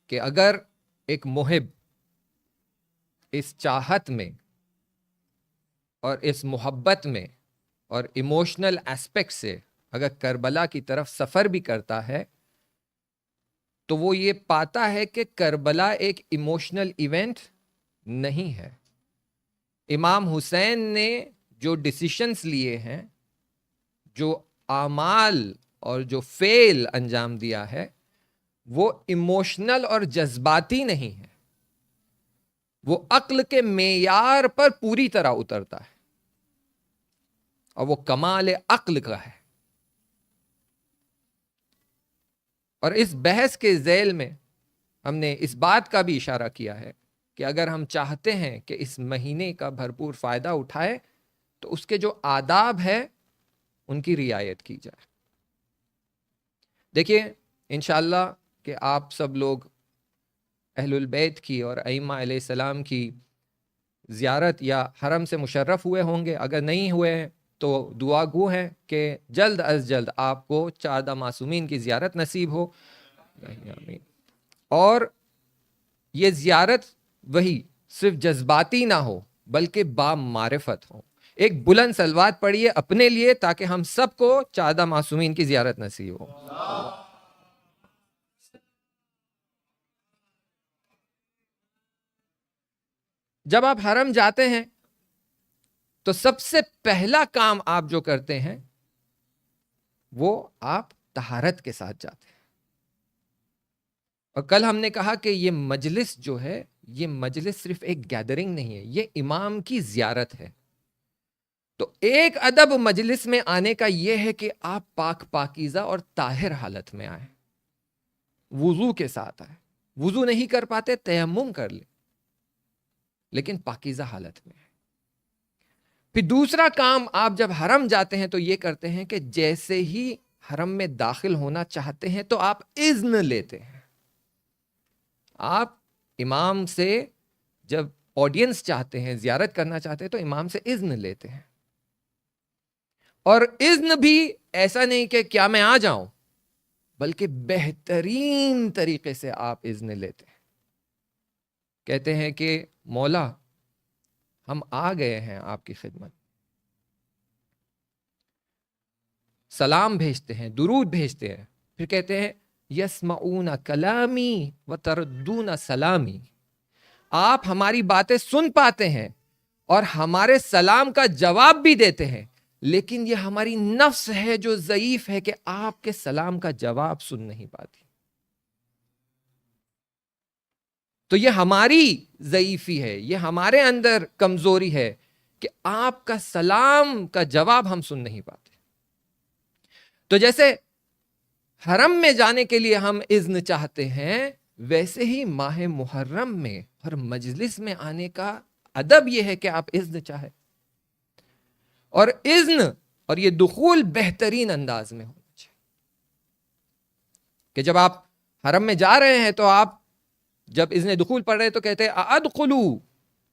کہ اگر ایک محب اس چاہت میں اور اس محبت میں اور ایموشنل ایسپیکٹ سے اگر کربلا کی طرف سفر بھی کرتا ہے تو وہ یہ پاتا ہے کہ کربلا ایک ایموشنل ایونٹ نہیں ہے. امام حسین نے جو ڈیسیشنز لیے ہیں، جو اعمال اور جو فعل انجام دیا ہے، وہ ایموشنل اور جذباتی نہیں ہے، وہ عقل کے معیار پر پوری طرح اترتا ہے اور وہ کمال عقل کا ہے. اور اس بحث کے ذیل میں ہم نے اس بات کا بھی اشارہ کیا ہے کہ اگر ہم چاہتے ہیں کہ اس مہینے کا بھرپور فائدہ اٹھائے تو اس کے جو آداب ہے ان کی رعایت کی جائے. دیکھیے انشاءاللہ کہ آپ سب لوگ اہل البیت کی اور ائمہ علیہ السلام کی زیارت یا حرم سے مشرف ہوئے ہوں گے. اگر نہیں ہوئے ہیں تو دعا گو ہیں کہ جلد از جلد آپ کو 14 معصومین کی زیارت نصیب ہو. اور یہ زیارت وہی صرف جذباتی نہ ہو بلکہ با معرفت ہو. ایک بلند صلوات پڑھیے اپنے لیے تاکہ ہم سب کو 14 معصومین کی زیارت نصیب ہو. جب آپ حرم جاتے ہیں تو سب سے پہلا کام آپ جو کرتے ہیں وہ آپ طہارت کے ساتھ جاتے ہیں. اور کل ہم نے کہا کہ یہ مجلس جو ہے، یہ مجلس صرف ایک گیدرنگ نہیں ہے، یہ امام کی زیارت ہے. تو ایک ادب مجلس میں آنے کا یہ ہے کہ آپ پاک پاکیزہ اور طاہر حالت میں آئیں، وضو کے ساتھ آئیں. وضو نہیں کر پاتے تیمم کر لیں لیکن پاکیزہ حالت میں. پھر دوسرا کام آپ جب حرم جاتے ہیں تو یہ کرتے ہیں کہ جیسے ہی حرم میں داخل ہونا چاہتے ہیں تو آپ اذن لیتے ہیں. آپ امام سے جب آڈینس چاہتے ہیں، زیارت کرنا چاہتے ہیں تو امام سے اذن لیتے ہیں. اور اذن بھی ایسا نہیں کہ کیا میں آ جاؤں، بلکہ بہترین طریقے سے آپ اذن لیتے ہیں. کہتے ہیں کہ مولا ہم آ گئے ہیں آپ کی خدمت. سلام بھیجتے ہیں، درود بھیجتے ہیں، پھر کہتے ہیں یسمعون کلامی وتردون سلامی. آپ ہماری باتیں سن پاتے ہیں اور ہمارے سلام کا جواب بھی دیتے ہیں، لیکن یہ ہماری نفس ہے جو ضعیف ہے کہ آپ کے سلام کا جواب سن نہیں پاتی. تو یہ ہماری ضعیفی ہے، یہ ہمارے اندر کمزوری ہے کہ آپ کا سلام کا جواب ہم سن نہیں پاتے. تو جیسے حرم میں جانے کے لیے ہم اذن چاہتے ہیں، ویسے ہی ماہ محرم میں اور مجلس میں آنے کا ادب یہ ہے کہ آپ اذن چاہیں. اور اذن اور یہ دخول بہترین انداز میں ہونا چاہیے کہ جب آپ حرم میں جا رہے ہیں تو آپ جب اذن دخول پڑھ رہے ہیں تو کہتے ہیں ادخلو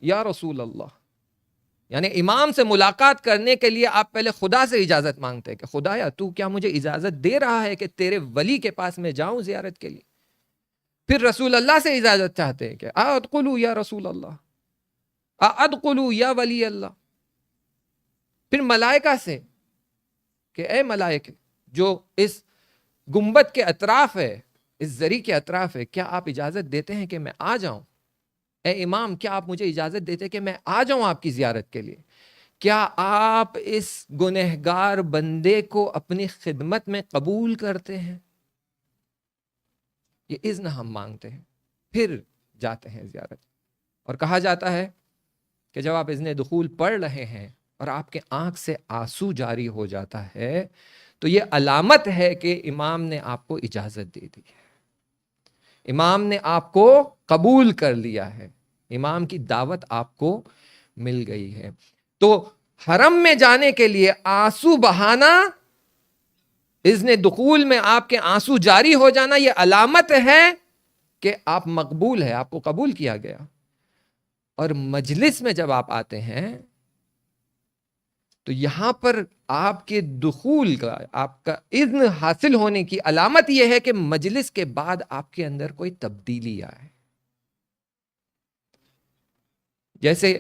یا رسول اللہ. یعنی امام سے ملاقات کرنے کے لیے آپ پہلے خدا سے اجازت مانگتے ہیں کہ خدایا تو کیا مجھے اجازت دے رہا ہے کہ تیرے ولی کے پاس میں جاؤں زیارت کے لیے. پھر رسول اللہ سے اجازت چاہتے ہیں کہ ادخلو یا رسول اللہ، ادخلو یا ولی اللہ. پھر ملائکہ سے کہ اے ملائکہ جو اس گنبد کے اطراف ہے، اس زری کے اطراف ہے، کیا آپ اجازت دیتے ہیں کہ میں آ جاؤں؟ اے امام کیا آپ مجھے اجازت دیتے کہ میں آ جاؤں آپ کی زیارت کے لیے؟ کیا آپ اس گنہگار بندے کو اپنی خدمت میں قبول کرتے ہیں؟ یہ اذن ہم مانگتے ہیں، پھر جاتے ہیں زیارت. اور کہا جاتا ہے کہ جب آپ اذن دخول پڑھ رہے ہیں اور آپ کے آنکھ سے آنسو جاری ہو جاتا ہے تو یہ علامت ہے کہ امام نے آپ کو اجازت دے دی ہے، امام نے آپ کو قبول کر لیا ہے، امام کی دعوت آپ کو مل گئی ہے. تو حرم میں جانے کے لیے آنسو بہانا، اذن دخول میں آپ کے آنسو جاری ہو جانا، یہ علامت ہے کہ آپ مقبول ہے، آپ کو قبول کیا گیا. اور مجلس میں جب آپ آتے ہیں تو یہاں پر آپ کے دخول کا، آپ کا اذن حاصل ہونے کی علامت یہ ہے کہ مجلس کے بعد آپ کے اندر کوئی تبدیلی آئے. جیسے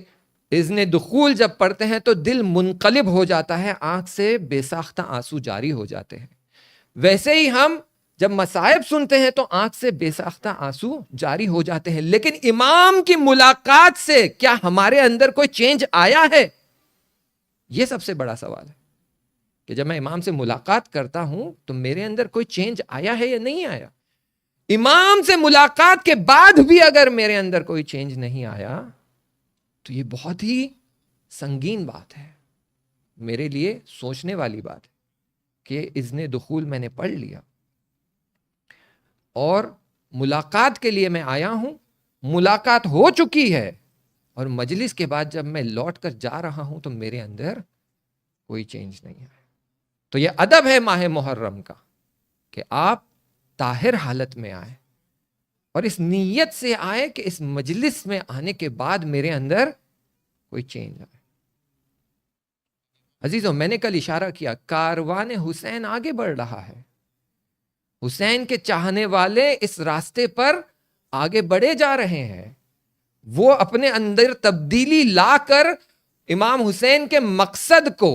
اذن دخول جب پڑھتے ہیں تو دل منقلب ہو جاتا ہے، آنکھ سے بے ساختہ آنسو جاری ہو جاتے ہیں. ویسے ہی ہم جب مصائب سنتے ہیں تو آنکھ سے بے ساختہ آنسو جاری ہو جاتے ہیں. لیکن امام کی ملاقات سے کیا ہمارے اندر کوئی چینج آیا ہے؟ یہ سب سے بڑا سوال ہے کہ جب میں امام سے ملاقات کرتا ہوں تو میرے اندر کوئی چینج آیا ہے یا نہیں آیا. امام سے ملاقات کے بعد بھی اگر میرے اندر کوئی چینج نہیں آیا تو یہ بہت ہی سنگین بات ہے، میرے لیے سوچنے والی بات ہے کہ اذن دخول میں نے پڑھ لیا اور ملاقات کے لیے میں آیا ہوں، ملاقات ہو چکی ہے، اور مجلس کے بعد جب میں لوٹ کر جا رہا ہوں تو میرے اندر کوئی چینج نہیں ہے. تو یہ ادب ہے ماہ محرم کا کہ آپ طاہر حالت میں آئیں اور اس نیت سے آئے کہ اس مجلس میں آنے کے بعد میرے اندر کوئی چینج آئے. عزیزوں، میں نے کل اشارہ کیا، کاروان حسین آگے بڑھ رہا ہے. حسین کے چاہنے والے اس راستے پر آگے بڑھے جا رہے ہیں. وہ اپنے اندر تبدیلی لا کر امام حسین کے مقصد کو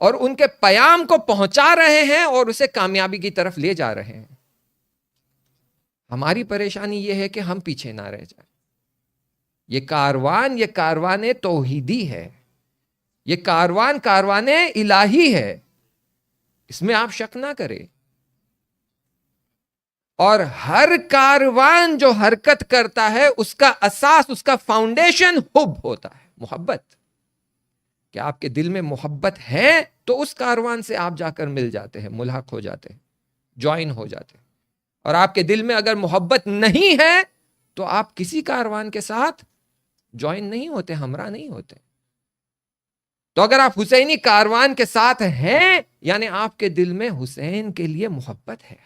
اور ان کے پیام کو پہنچا رہے ہیں اور اسے کامیابی کی طرف لے جا رہے ہیں. ہماری پریشانی یہ ہے کہ ہم پیچھے نہ رہ جائیں. یہ کاروان توحیدی ہے، یہ کاروان الہی ہے، اس میں آپ شک نہ کریں. اور ہر کاروان جو حرکت کرتا ہے اس کا اساس، اس کا فاؤنڈیشن حب ہوتا ہے، محبت. کہ آپ کے دل میں محبت ہے تو اس کاروان سے آپ جا کر مل جاتے ہیں، ملحق ہو جاتے ہیں، جوائن ہو جاتے ہیں. اور آپ کے دل میں اگر محبت نہیں ہے تو آپ کسی کاروان کے ساتھ جوائن نہیں ہوتے، ہمراہ نہیں ہوتے. تو اگر آپ حسینی کاروان کے ساتھ ہیں یعنی آپ کے دل میں حسین کے لیے محبت ہے،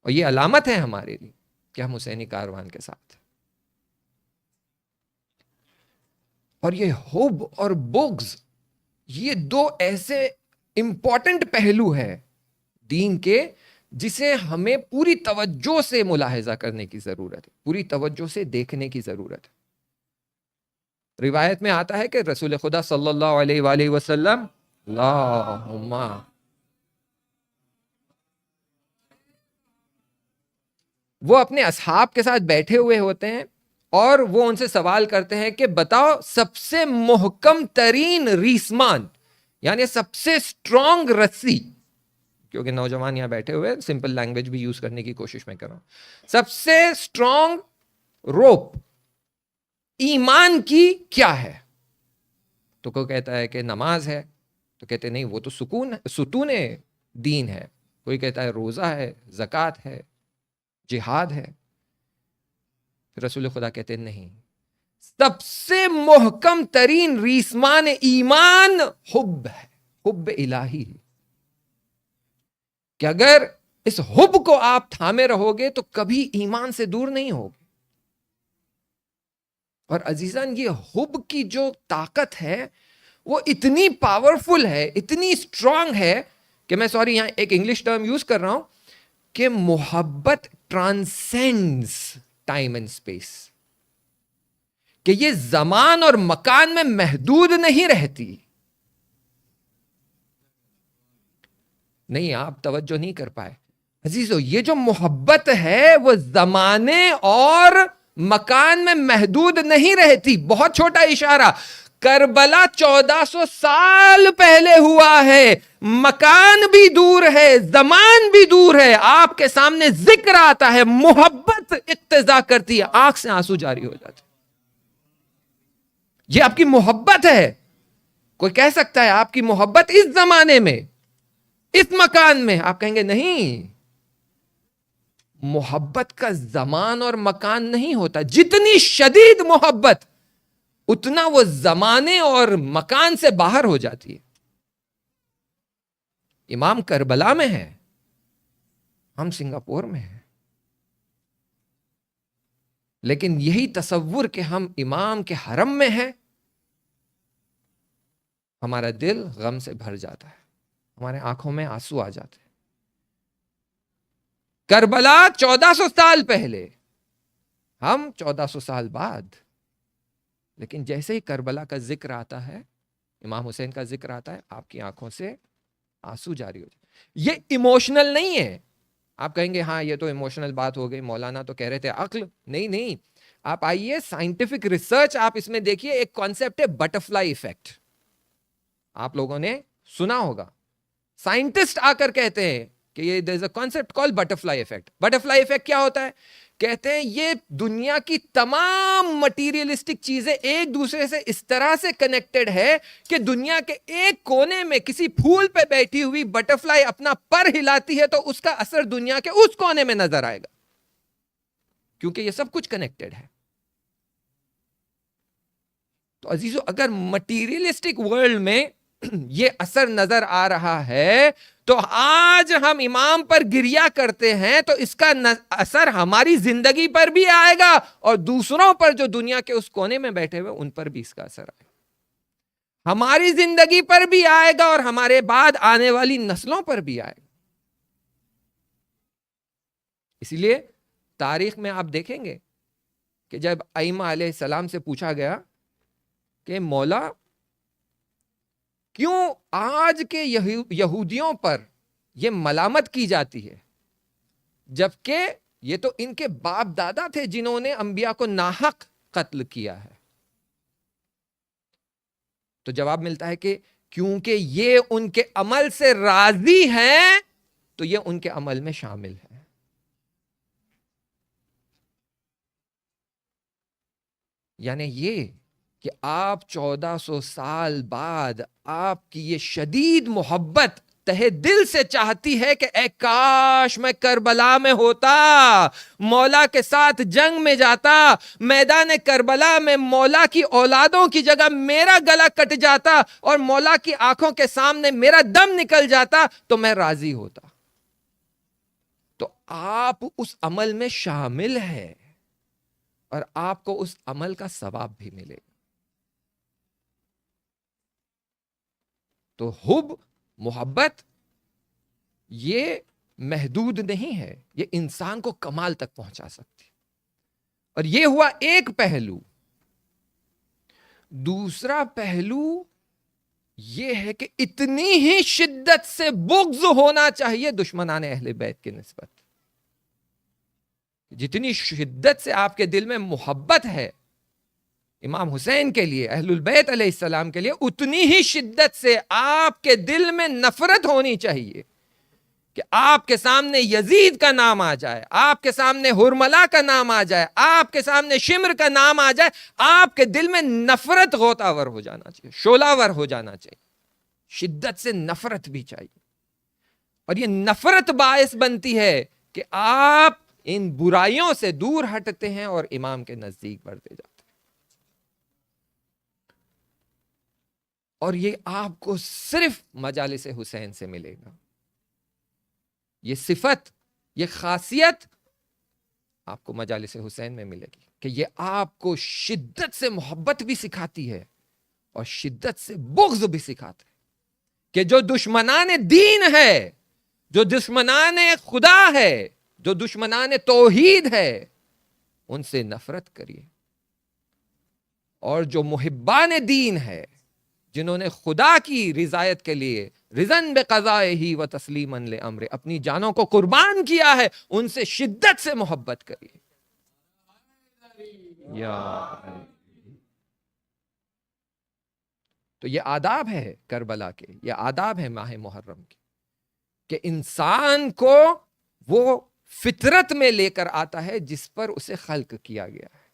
اور یہ علامت ہے ہمارے لیے کہ ہم حسینی کاروان کے ساتھ. اور یہ حب اور بغض، یہ دو ایسے امپورٹنٹ پہلو ہے دین کے جسے ہمیں پوری توجہ سے ملاحظہ کرنے کی ضرورت ہے، پوری توجہ سے دیکھنے کی ضرورت ہے. روایت میں آتا ہے کہ رسول خدا صلی اللہ علیہ وآلہ وسلم اللہم وہ اپنے اصحاب کے ساتھ بیٹھے ہوئے ہوتے ہیں اور وہ ان سے سوال کرتے ہیں کہ بتاؤ سب سے محکم ترین ریسمان، یعنی سب سے سٹرونگ رسی، کیونکہ نوجوان یہاں بیٹھے ہوئے سمپل لینگویج بھی یوز کرنے کی کوشش میں کر رہا ہوں، سب سے سٹرونگ روپ ایمان کی کیا ہے؟ تو کوئی کہتا ہے کہ نماز ہے، تو کہتے نہیں وہ تو ستون دین ہے. کوئی کہتا ہے روزہ ہے، زکوٰۃ ہے، جہاد ہے. رسول خدا کہتے نہیں، سب سے محکم ترین ریسمان ایمان حب ہے، حب الہی. کہ اگر اس حب کو آپ تھامے رہو گے تو کبھی ایمان سے دور نہیں ہوگے. اور عزیزان، یہ حب کی جو طاقت ہے وہ اتنی پاورفل ہے، اتنی اسٹرانگ ہے کہ میں یہاں ایک انگلش ٹرم یوز کر رہا ہوں کہ محبت ٹرانسینڈز ٹائم اینڈ اسپیس. کہ یہ زمان اور مکان میں محدود نہیں رہتی. نہیں، آپ توجہ نہیں کر پائے عزیزو. یہ جو محبت ہے وہ زمانے اور مکان میں محدود نہیں رہتی. بہت چھوٹا اشارہ، کربلا 1400 سال پہلے ہوا ہے، مکان بھی دور ہے، زمان بھی دور ہے، آپ کے سامنے ذکر آتا ہے، محبت اقتضا کرتی ہے، آنکھ سے آنسو جاری ہو جاتے. یہ آپ کی محبت ہے. کوئی کہہ سکتا ہے آپ کی محبت اس زمانے میں، اس مکان میں، آپ کہیں گے نہیں، محبت کا زمان اور مکان نہیں ہوتا. جتنی شدید محبت اتنا وہ زمانے اور مکان سے باہر ہو جاتی ہے. امام کربلا میں ہے، ہم سنگاپور میں ہیں، لیکن یہی تصور کہ ہم امام کے حرم میں ہیں ہمارا دل غم سے بھر جاتا ہے، ہمارے آنکھوں میں آنسو آ جاتے ہیں۔ کربلا 1400 سال پہلے، ہم 1400 سال بعد، لیکن جیسے ہی کربلا کا ذکر آتا ہے، امام حسین کا ذکر آتا ہے، آپ کی آنکھوں سے آنسو جاری ہو جائے۔ یہ ایموشنل نہیں ہے۔ آپ کہیں گے ہاں یہ تو ایموشنل بات ہو گئی، مولانا تو کہہ رہے تھے عقل، نہیں، آپ آئیے سائنٹیفک ریسرچ آپ اس میں دیکھیے، ایک کانسیپٹ ہے بٹرفلائی ایفیکٹ، آپ لوگوں نے سنا ہوگا۔ سائنٹسٹ آ کر کہتے ہیں کہ یہ there is a concept call butterfly effect. Butterfly effect کیا ہوتا ہے؟ کہتے ہیں یہ دنیا کی تمام مٹیریلسٹک چیزیں ایک دوسرے سے اس طرح سے کنیکٹڈ ہے کہ دنیا کے ایک کونے میں کسی پھول پہ بیٹھی ہوئی بٹرفلائی اپنا پر ہلاتی ہے تو اس کا اثر دنیا کے اس کونے میں نظر آئے گا، کیونکہ یہ سب کچھ کنیکٹڈ ہے۔ تو عزیزو، اگر مٹیریلسٹک ورلڈ میں یہ اثر نظر آ رہا ہے تو آج ہم امام پر گریا کرتے ہیں تو اس کا اثر ہماری زندگی پر بھی آئے گا اور دوسروں پر جو دنیا کے اس کونے میں بیٹھے ہوئے ان پر بھی اس کا اثر آئے گا، ہماری زندگی پر بھی آئے گا اور ہمارے بعد آنے والی نسلوں پر بھی آئے گا۔ اسی لیے تاریخ میں آپ دیکھیں گے کہ جب ائمہ علیہ السلام سے پوچھا گیا کہ مولا کیوں آج کے یہودیوں پر یہ ملامت کی جاتی ہے، جبکہ یہ تو ان کے باپ دادا تھے جنہوں نے انبیاء کو ناحق قتل کیا ہے؟ تو جواب ملتا ہے کہ کیونکہ یہ ان کے عمل سے راضی ہیں تو یہ ان کے عمل میں شامل ہے۔ یعنی یہ کہ آپ 1400 سال بعد آپ کی یہ شدید محبت تہے دل سے چاہتی ہے کہ اے کاش میں کربلا میں ہوتا، مولا کے ساتھ جنگ میں جاتا، میدان کربلا میں مولا کی اولادوں کی جگہ میرا گلا کٹ جاتا اور مولا کی آنکھوں کے سامنے میرا دم نکل جاتا تو میں راضی ہوتا۔ تو آپ اس عمل میں شامل ہے اور آپ کو اس عمل کا ثواب بھی ملے گا۔ تو حب، محبت یہ محدود نہیں ہے، یہ انسان کو کمال تک پہنچا سکتی۔ اور یہ ہوا ایک پہلو۔ دوسرا پہلو یہ ہے کہ اتنی ہی شدت سے بغض ہونا چاہیے دشمنان اہل بیت کی نسبت۔ جتنی شدت سے آپ کے دل میں محبت ہے امام حسین کے لیے، اہل البیت علیہ السلام کے لیے، اتنی ہی شدت سے آپ کے دل میں نفرت ہونی چاہیے کہ آپ کے سامنے یزید کا نام آ جائے، آپ کے سامنے ہرملا کا نام آ جائے، آپ کے سامنے شمر کا نام آ جائے، آپ کے دل میں نفرت غوطہ ور ہو جانا چاہیے، شعلہ ور ہو جانا چاہیے، شدت سے نفرت بھی چاہیے۔ اور یہ نفرت باعث بنتی ہے کہ آپ ان برائیوں سے دور ہٹتے ہیں اور امام کے نزدیک بڑھتے جاتے ہیں۔ اور یہ آپ کو صرف مجالس حسین سے ملے گا۔ یہ صفت، یہ خاصیت آپ کو مجالس حسین میں ملے گی کہ یہ آپ کو شدت سے محبت بھی سکھاتی ہے اور شدت سے بغض بھی سکھاتا ہے کہ جو دشمنان دین ہے، جو دشمنان خدا ہے، جو دشمنان توحید ہے، ان سے نفرت کریے، اور جو محبان دین ہے، جنہوں نے خدا کی رضایت کے لیے رضن بقضائہ و تسلیما لامرہ اپنی جانوں کو قربان کیا ہے، ان سے شدت سے محبت کریے۔ تو یہ آداب ہے کربلا کے، یہ آداب ہے ماہ محرم کے، کہ انسان کو وہ فطرت میں لے کر آتا ہے جس پر اسے خلق کیا گیا ہے،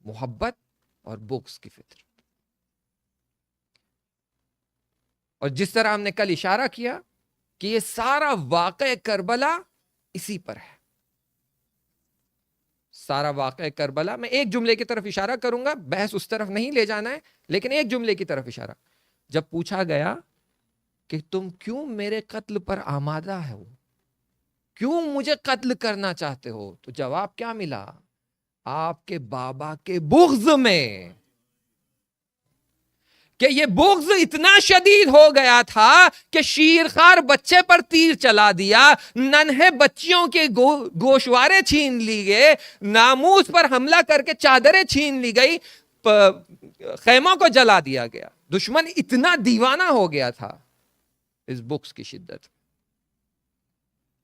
محبت اور بغض کی فطرت۔ اور جس طرح ہم نے کل اشارہ کیا کہ یہ سارا واقعہ کربلا اسی پر ہے، سارا واقعہ کربلا، میں ایک جملے کی طرف اشارہ کروں گا، بحث اس طرف نہیں لے جانا ہے، لیکن ایک جملے کی طرف اشارہ۔ جب پوچھا گیا کہ تم کیوں میرے قتل پر آمادہ ہو، کیوں مجھے قتل کرنا چاہتے ہو، تو جواب کیا ملا؟ آپ کے بابا کے بغض میں، کہ یہ بغض اتنا شدید ہو گیا تھا کہ شیرخوار بچے پر تیر چلا دیا، ننھے بچیوں کے گوشوارے چھین لی گئے، ناموس پر حملہ کر کے چادریں چھین لی گئی، خیموں کو جلا دیا گیا۔ دشمن اتنا دیوانہ ہو گیا تھا اس بغض کی شدت۔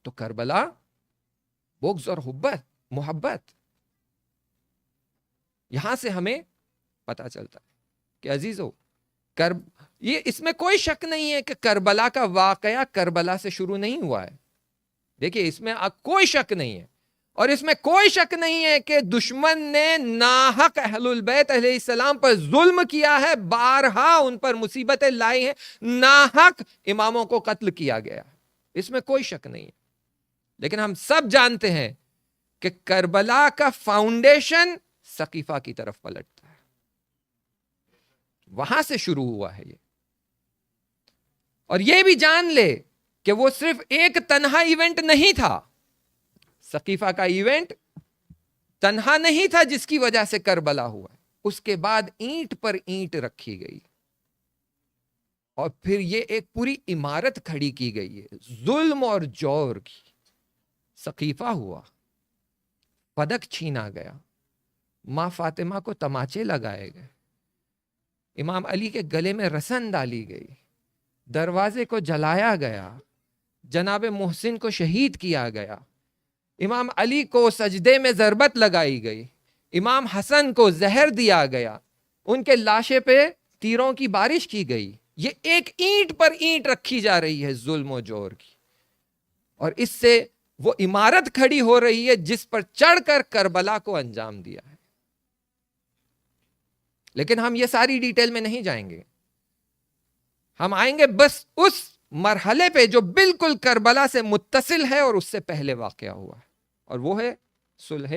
تو کربلا بغض اور محبت، یہاں سے ہمیں پتا چلتا ہے کہ عزیزو، یہ اس میں کوئی شک نہیں ہے کہ کربلا کا واقعہ کربلا سے شروع نہیں ہوا ہے۔ دیکھیے اس میں کوئی شک نہیں ہے، اور اس میں کوئی شک نہیں ہے کہ دشمن نے ناحق اہل البیت علیہ السلام پر ظلم کیا ہے، بارہا ان پر مصیبتیں لائی ہیں، ناحق اماموں کو قتل کیا گیا، اس میں کوئی شک نہیں ہے۔ لیکن ہم سب جانتے ہیں کہ کربلا کا فاؤنڈیشن سقیفہ کی طرف پلٹتا ہے، وہاں سے شروع ہوا ہے یہ۔ اور یہ بھی جان لے کہ وہ صرف ایک تنہا ایونٹ نہیں تھا، سقیفہ کا ایونٹ تنہا نہیں تھا جس کی وجہ سے کربلا ہوا، اس کے بعد اینٹ پر اینٹ رکھی گئی، اور پھر یہ ایک پوری عمارت کھڑی کی گئی ہے ظلم اور جور کی۔ سقیفہ ہوا، پدک چھینا گیا، ماں فاطمہ کو تماچے لگائے گئے، امام علی کے گلے میں رسن ڈالی گئی، دروازے کو جلایا گیا، جناب محسن کو شہید کیا گیا، امام علی کو سجدے میں ضربت لگائی گئی، امام حسن کو زہر دیا گیا، ان کے لاشے پہ تیروں کی بارش کی گئی۔ یہ ایک اینٹ پر اینٹ رکھی جا رہی ہے ظلم و جور کی، اور اس سے وہ عمارت کھڑی ہو رہی ہے جس پر چڑھ کر کربلا کو انجام دیا ہے۔ لیکن ہم یہ ساری ڈیٹیل میں نہیں جائیں گے، ہم آئیں گے بس اس مرحلے پہ جو بالکل کربلا سے متصل ہے اور اس سے پہلے واقعہ ہوا ہے، اور وہ ہے صلح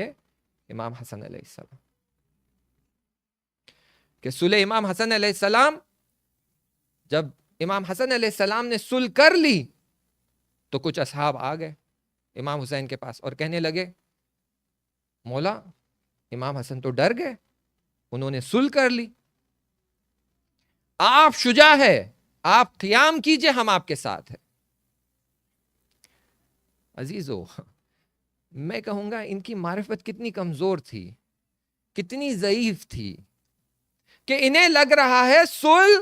امام حسن علیہ السلام۔ کہ صلح امام حسن علیہ السلام، جب امام حسن علیہ السلام نے صلح کر لی تو کچھ اصحاب آ گئے امام حسین کے پاس اور کہنے لگے، مولا امام حسن تو ڈر گئے، انہوں نے صلح کر لی، آپ شجاع ہے، آپ قیام کیجئے، ہم آپ کے ساتھ ہیں۔ عزیزو، میں کہوں گا ان کی معرفت کتنی کمزور تھی، کتنی ضعیف تھی، کہ انہیں لگ رہا ہے صلح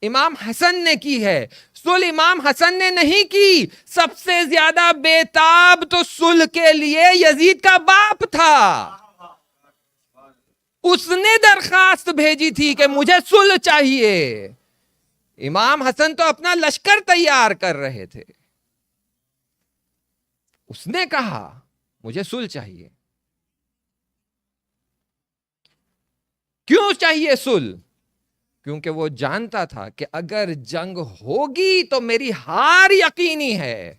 امام حسن نے کی ہے۔ صلح امام حسن نے نہیں کی، سب سے زیادہ بےتاب تو صلح کے لیے یزید کا باپ تھا، اس نے درخواست بھیجی تھی کہ مجھے صلح چاہیے۔ امام حسن تو اپنا لشکر تیار کر رہے تھے، اس نے کہا مجھے صلح چاہیے۔ کیوں چاہیے صلح؟ کیونکہ وہ جانتا تھا کہ اگر جنگ ہوگی تو میری ہار یقینی ہے۔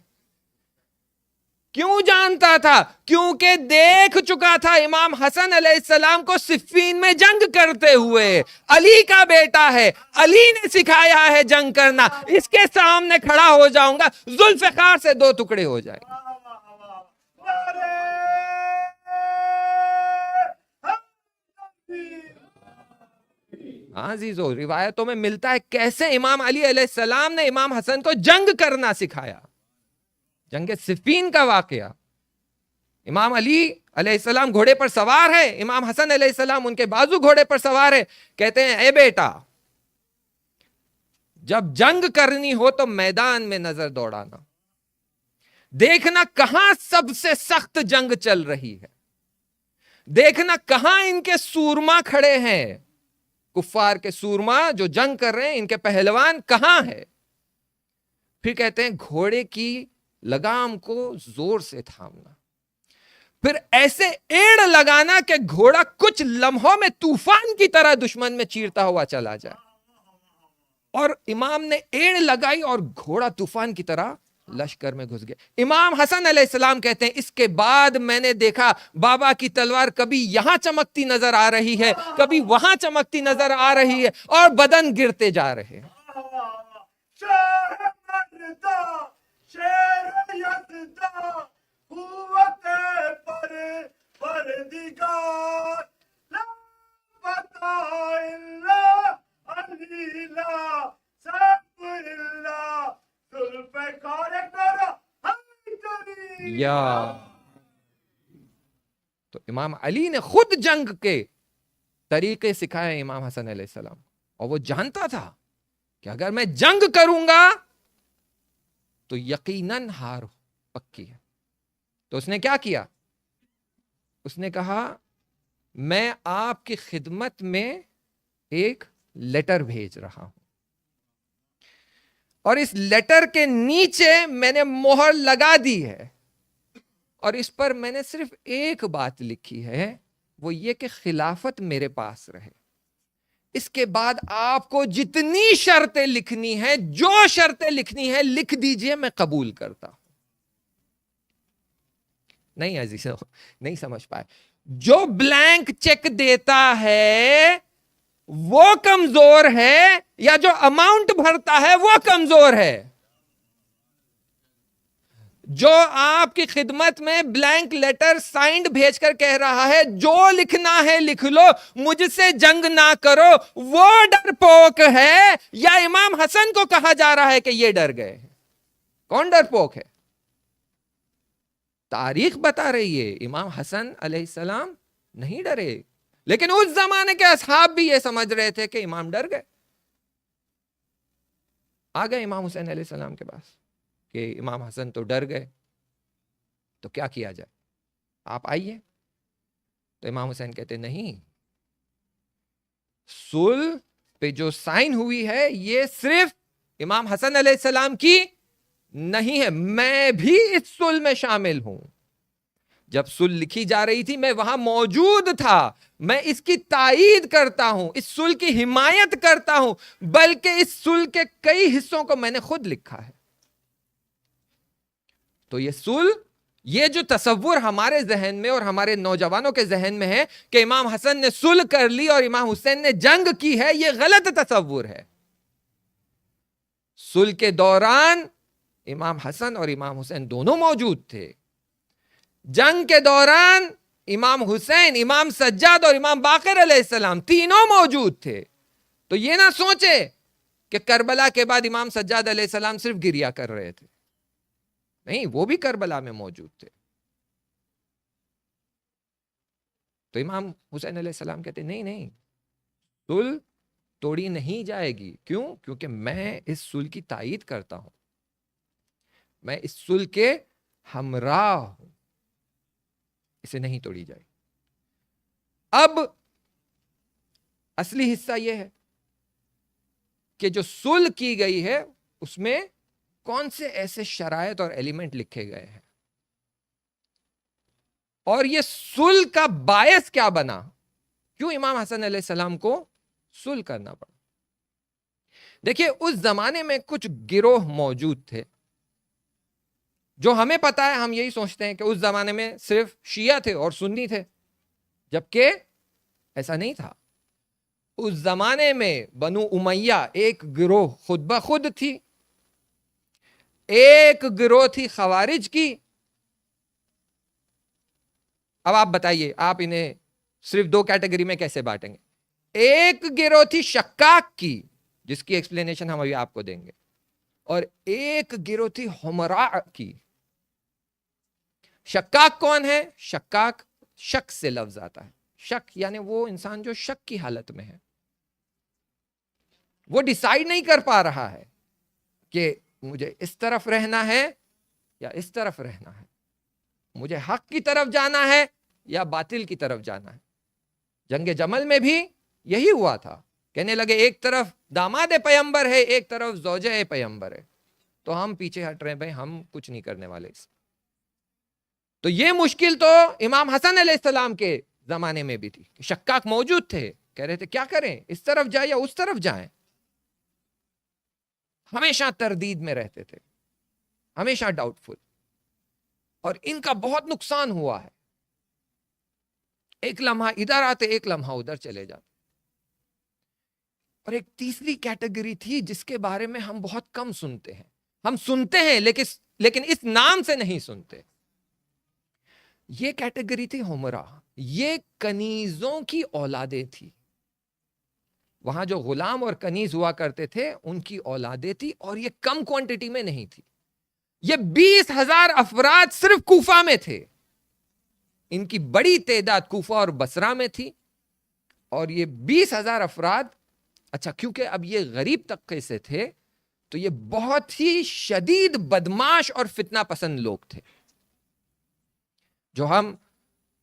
کیوں جانتا تھا؟ کیونکہ دیکھ چکا تھا امام حسن علیہ السلام کو صفین میں جنگ کرتے ہوئے، علی کا بیٹا ہے، علی نے سکھایا ہے جنگ کرنا، اس کے سامنے کھڑا ہو جاؤں گا، ذوالفقار سے دو ٹکڑے ہو جائیں گے۔ ہاں عزیزو، روایتوں میں ملتا ہے کیسے امام علی علیہ السلام نے امام حسن کو جنگ کرنا سکھایا۔ جنگ صفین کا واقعہ، امام علی علیہ السلام گھوڑے پر سوار ہے، امام حسن علیہ السلام ان کے بازو گھوڑے پر سوار ہے، کہتے ہیں اے بیٹا، جب جنگ کرنی ہو تو میدان میں نظر دوڑانا، دیکھنا کہاں سب سے سخت جنگ چل رہی ہے، دیکھنا کہاں ان کے سورما کھڑے ہیں، کفار کے سورما جو جنگ کر رہے ہیں، ان کے پہلوان کہاں ہے۔ پھر کہتے ہیں گھوڑے کی لگام کو زور سے تھامنا، پھر ایسے ایڑ لگانا کہ گھوڑا کچھ لمحوں میں طوفان کی طرح دشمن میں چیرتا ہوا چلا جائے۔ اور امام نے ایڑ لگائی اور گھوڑا طوفان کی طرح لشکر میں گھس گیا۔ امام حسن علیہ السلام کہتے ہیں اس کے بعد میں نے دیکھا بابا کی تلوار کبھی یہاں چمکتی نظر آ رہی ہے، کبھی وہاں چمکتی نظر آ رہی ہے، اور بدن گرتے جا رہے ہیں۔ یا تو امام علی نے خود جنگ کے طریقے سکھائے امام حسن علیہ السلام، اور وہ جانتا تھا کہ اگر میں جنگ کروں گا تو یقیناً ہار پکی ہے. تو اس نے کیا کیا؟ اس نے کہا میں آپ کی خدمت میں ایک لیٹر بھیج رہا ہوں، اور اس لیٹر کے نیچے میں نے مہر لگا دی ہے، اور اس پر میں نے صرف ایک بات لکھی ہے، وہ یہ کہ خلافت میرے پاس رہے. اس کے بعد آپ کو جتنی شرطیں لکھنی ہیں، جو شرطیں لکھنی ہیں لکھ دیجئے، میں قبول کرتا ہوں. نہیں عزیزو، نہیں سمجھ پائے. جو بلینک چیک دیتا ہے وہ کمزور ہے، یا جو اماؤنٹ بھرتا ہے وہ کمزور ہے؟ جو آپ کی خدمت میں بلینک لیٹر سائنڈ بھیج کر کہہ رہا ہے جو لکھنا ہے لکھ لو، مجھ سے جنگ نہ کرو، وہ ڈرپوک ہے، یا امام حسن کو کہا جا رہا ہے کہ یہ ڈر گئے؟ کون ڈرپوک ہے؟ تاریخ بتا رہی ہے امام حسن علیہ السلام نہیں ڈرے، لیکن اس زمانے کے اصحاب بھی یہ سمجھ رہے تھے کہ امام ڈر گئے. آ گئے امام حسین علیہ السلام کے پاس کہ امام حسن تو ڈر گئے، تو کیا کیا جائے، آپ آئیے. تو امام حسین کہتے نہیں، صلح پہ جو سائن ہوئی ہے یہ صرف امام حسن علیہ السلام کی نہیں ہے، میں بھی اس صلح میں شامل ہوں. جب صلح لکھی جا رہی تھی میں وہاں موجود تھا، میں اس کی تائید کرتا ہوں، اس صلح کی حمایت کرتا ہوں، بلکہ اس صلح کے کئی حصوں کو میں نے خود لکھا ہے. تو یہ صلح، یہ جو تصور ہمارے ذہن میں اور ہمارے نوجوانوں کے ذہن میں ہے کہ امام حسن نے صلح کر لی اور امام حسین نے جنگ کی ہے، یہ غلط تصور ہے. صلح کے دوران امام حسن اور امام حسین دونوں موجود تھے. جنگ کے دوران امام حسین، امام سجاد اور امام باقر علیہ السلام تینوں موجود تھے. تو یہ نہ سوچے کہ کربلا کے بعد امام سجاد علیہ السلام صرف گریہ کر رہے تھے، نہیں، وہ بھی کربلا میں موجود تھے. تو امام حسین علیہ السلام کہتے نہیں نہیں، صلح توڑی نہیں جائے گی. کیوں؟ کیونکہ میں اس صلح کی تائید کرتا ہوں، میں اس صلح کے ہمراہ ہوں، اسے نہیں توڑی جائے. اب اصلی حصہ یہ ہے کہ جو صلح کی گئی ہے اس میں کون سے ایسے شرائط اور ایلیمنٹ لکھے گئے ہیں، اور یہ صلح کا باعث کیا بنا، کیوں امام حسن علیہ السلام کو صلح کرنا پڑا. دیکھیے اس زمانے میں کچھ گروہ موجود تھے، جو ہمیں پتا ہے، ہم یہی سوچتے ہیں کہ اس زمانے میں صرف شیعہ تھے اور سنی تھے، جبکہ ایسا نہیں تھا. اس زمانے میں بنو امیہ ایک گروہ خود بخود تھی، ایک گروہ تھی خوارج کی. اب آپ بتائیے آپ انہیں صرف دو کیٹیگری میں کیسے بانٹیں گے؟ ایک گروہ تھی شکاک کی، جس کی ایکسپلینیشن ہم ابھی آپ کو دیں گے، اور ایک گروہ تھی ہمراء کی. شکاک کون ہے؟ شکاک شک سے لفظ آتا ہے. شک یعنی وہ انسان جو شک کی حالت میں ہے، وہ ڈیسائیڈ نہیں کر پا رہا ہے کہ مجھے اس طرف رہنا ہے یا اس طرف رہنا ہے، مجھے حق کی طرف جانا ہے یا باطل کی طرف جانا ہے. جنگ جمل میں بھی یہی ہوا تھا، کہنے لگے ایک طرف داماد پیمبر ہے، ایک طرف زوجہ پیمبر ہے، تو ہم پیچھے ہٹ رہے ہیں، بھائی ہم کچھ نہیں کرنے والے اس. تو یہ مشکل تو امام حسن علیہ السلام کے زمانے میں بھی تھی، شکاک موجود تھے، کہہ رہے تھے کیا کریں، اس طرف جائیں یا اس طرف جائیں. ہمیشہ تردید میں رہتے تھے، ہمیشہ ڈاؤٹ فل، اور ان کا بہت نقصان ہوا ہے. ایک لمحہ ادھر آتے، ایک لمحہ ادھر چلے جاتے. اور ایک تیسری کیٹیگری تھی جس کے بارے میں ہم بہت کم سنتے ہیں، ہم سنتے ہیں لیکن اس نام سے نہیں سنتے. یہ کیٹیگری تھی ہمراء. یہ کنیزوں کی اولادیں تھی، وہاں جو غلام اور کنیز ہوا کرتے تھے ان کی اولادیں تھی، اور یہ کم کوانٹٹی میں نہیں تھی. یہ 20,000 افراد صرف کوفہ میں تھے. ان کی بڑی تعداد کوفہ اور بصرہ میں تھی، اور یہ 20,000 افراد. اچھا، کیونکہ اب یہ غریب طبقے سے تھے تو یہ بہت ہی شدید بدماش اور فتنہ پسند لوگ تھے. جو ہم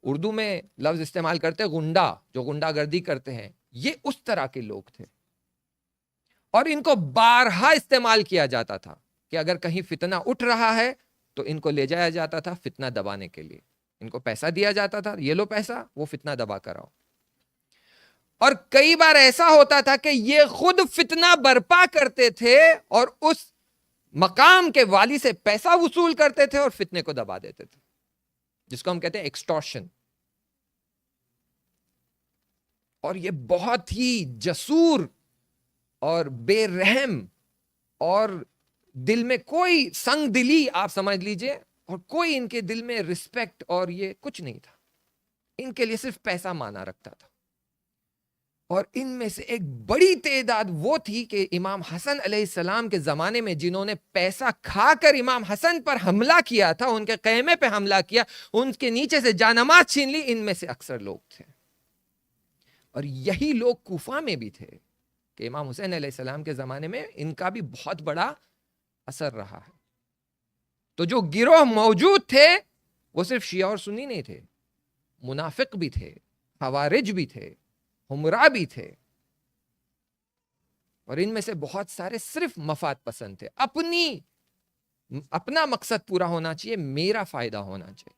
اردو میں لفظ استعمال کرتے غنڈا، جو غنڈا گردی کرتے ہیں، یہ اس طرح کے لوگ تھے. اور ان کو بارہا استعمال کیا جاتا تھا کہ اگر کہیں فتنہ اٹھ رہا ہے تو ان کو لے جایا جاتا تھا فتنہ دبانے کے لیے. ان کو پیسہ دیا جاتا تھا، یہ لو پیسہ، وہ فتنہ دبا کر آؤ. اور کئی بار ایسا ہوتا تھا کہ یہ خود فتنہ برپا کرتے تھے اور اس مقام کے والی سے پیسہ وصول کرتے تھے اور فتنے کو دبا دیتے تھے، جس کو ہم کہتے ہیں ایکسٹورشن. اور یہ بہت ہی جسور اور بے رحم اور دل میں کوئی سنگ دلی آپ سمجھ لیجئے، اور کوئی ان کے دل میں رسپیکٹ اور یہ کچھ نہیں تھا. ان کے لیے صرف پیسہ مانا رکھتا تھا. اور ان میں سے ایک بڑی تعداد وہ تھی کہ امام حسن علیہ السلام کے زمانے میں جنہوں نے پیسہ کھا کر امام حسن پر حملہ کیا تھا، ان کے خیمے پہ حملہ کیا، ان کے نیچے سے جانماز چھین لی. ان میں سے اکثر لوگ تھے. اور یہی لوگ کوفہ میں بھی تھے کہ امام حسین علیہ السلام کے زمانے میں ان کا بھی بہت بڑا اثر رہا ہے. تو جو گروہ موجود تھے وہ صرف شیعہ اور سنی نہیں تھے، منافق بھی تھے، خوارج بھی تھے، ہمراء بھی تھے. اور ان میں سے بہت سارے صرف مفاد پسند تھے. اپنا مقصد پورا ہونا چاہیے، میرا فائدہ ہونا چاہیے.